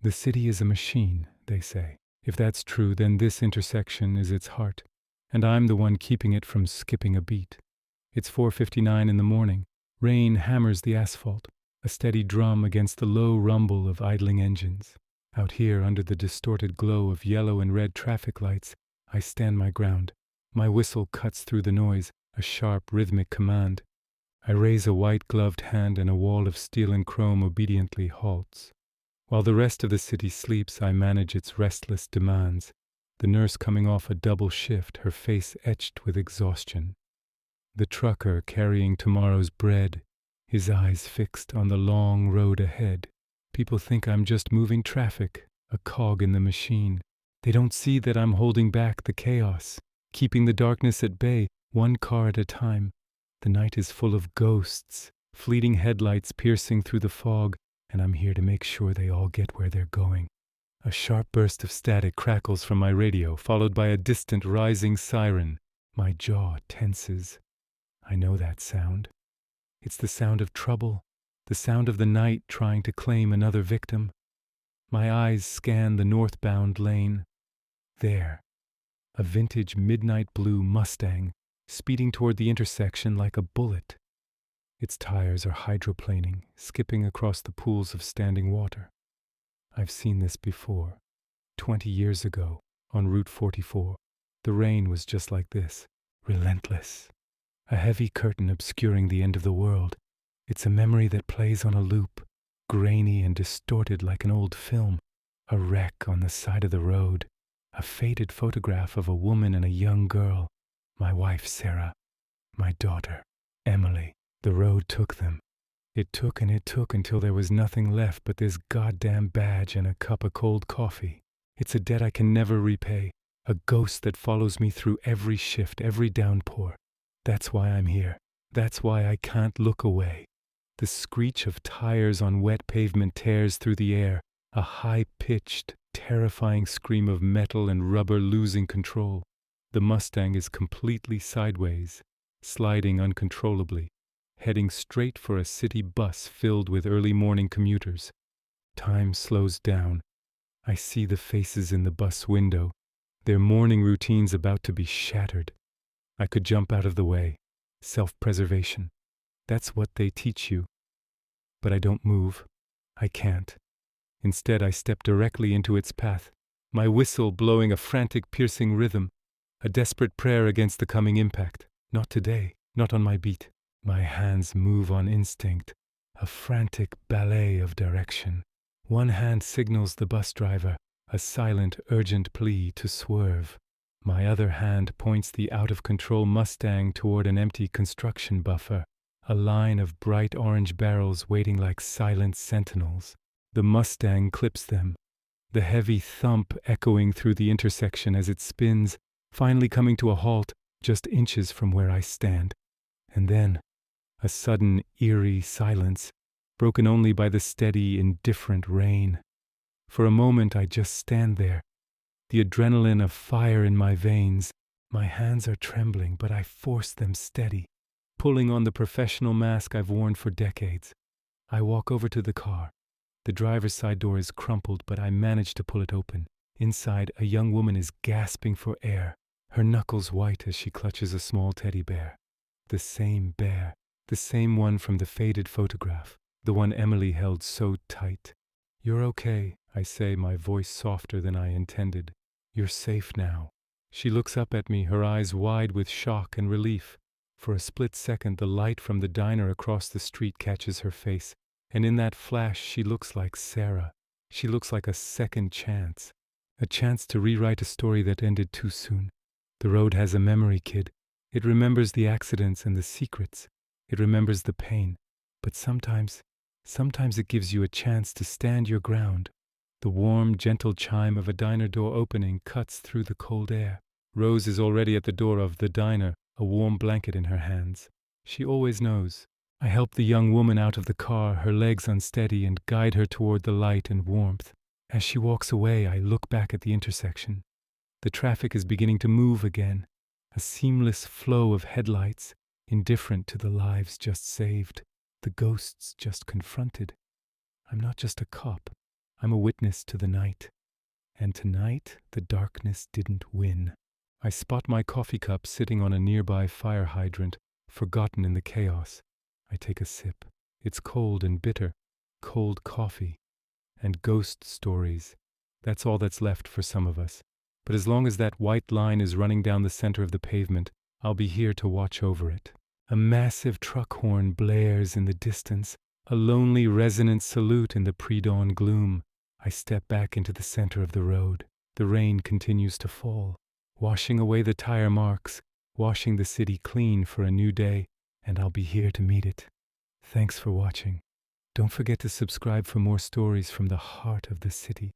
The city is a machine, they say. If that's true, then this intersection is its heart, and I'm the one keeping it from skipping a beat. It's 4:59 in the morning. Rain hammers the asphalt, a steady drum against the low rumble of idling engines. Out here, under the distorted glow of yellow and red traffic lights, I stand my ground. My whistle cuts through the noise, a sharp, rhythmic command. I raise a white-gloved hand and a wall of steel and chrome obediently halts. While the rest of the city sleeps, I manage its restless demands, the nurse coming off a double shift, her face etched with exhaustion. The trucker carrying tomorrow's bread, his eyes fixed on the long road ahead. People think I'm just moving traffic, a cog in the machine. They don't see that I'm holding back the chaos, keeping the darkness at bay, one car at a time. The night is full of ghosts, fleeting headlights piercing through the fog, and I'm here to make sure they all get where they're going. A sharp burst of static crackles from my radio, followed by a distant rising siren. My jaw tenses. I know that sound. It's the sound of trouble, the sound of the night trying to claim another victim. My eyes scan the northbound lane. There, a vintage midnight blue Mustang, speeding toward the intersection like a bullet. Its tires are hydroplaning, skipping across the pools of standing water. I've seen this before. 20 years ago, on Route 44. The rain was just like this, relentless. A heavy curtain obscuring the end of the world. It's a memory that plays on a loop, grainy and distorted like an old film. A wreck on the side of the road. A faded photograph of a woman and a young girl. My wife, Sarah. My daughter, Emily. The road took them. It took and it took until there was nothing left but this goddamn badge and a cup of cold coffee. It's a debt I can never repay, a ghost that follows me through every shift, every downpour. That's why I'm here. That's why I can't look away. The screech of tires on wet pavement tears through the air, a high-pitched, terrifying scream of metal and rubber losing control. The Mustang is completely sideways, sliding uncontrollably, heading straight for a city bus filled with early morning commuters. Time slows down. I see the faces in the bus window, their morning routines about to be shattered. I could jump out of the way. Self-preservation. That's what they teach you. But I don't move. I can't. Instead, I step directly into its path, my whistle blowing a frantic, piercing rhythm, a desperate prayer against the coming impact. Not today, not on my beat. My hands move on instinct, a frantic ballet of direction. One hand signals the bus driver, a silent, urgent plea to swerve. My other hand points the out-of-control Mustang toward an empty construction buffer, a line of bright orange barrels waiting like silent sentinels. The Mustang clips them, the heavy thump echoing through the intersection as it spins, finally coming to a halt just inches from where I stand. And then, a sudden, eerie silence, broken only by the steady, indifferent rain. For a moment I just stand there, the adrenaline of fire in my veins. My hands are trembling, but I force them steady, pulling on the professional mask I've worn for decades. I walk over to the car. The driver's side door is crumpled, but I manage to pull it open. Inside, a young woman is gasping for air, her knuckles white as she clutches a small teddy bear. The same bear, the same one from the faded photograph, the one Emily held so tight. "You're okay," I say, my voice softer than I intended. "You're safe now." She looks up at me, her eyes wide with shock and relief. For a split second, the light from the diner across the street catches her face, and in that flash she looks like Sarah. She looks like a second chance, a chance to rewrite a story that ended too soon. The road has a memory, kid. It remembers the accidents and the secrets. It remembers the pain. But sometimes it gives you a chance to stand your ground. The warm, gentle chime of a diner door opening cuts through the cold air. Rose is already at the door of the diner, a warm blanket in her hands. She always knows. I help the young woman out of the car, her legs unsteady, and guide her toward the light and warmth. As she walks away, I look back at the intersection. The traffic is beginning to move again, a seamless flow of headlights, indifferent to the lives just saved, the ghosts just confronted. I'm not just a cop. I'm a witness to the night. And tonight, the darkness didn't win. I spot my coffee cup sitting on a nearby fire hydrant, forgotten in the chaos. I take a sip. It's cold and bitter. Cold coffee. And ghost stories. That's all that's left for some of us. But as long as that white line is running down the center of the pavement, I'll be here to watch over it. A massive truck horn blares in the distance, a lonely resonant salute in the pre-dawn gloom. I step back into the center of the road. The rain continues to fall, washing away the tire marks, washing the city clean for a new day, and I'll be here to meet it. Thanks for watching. Don't forget to subscribe for more stories from the heart of the city.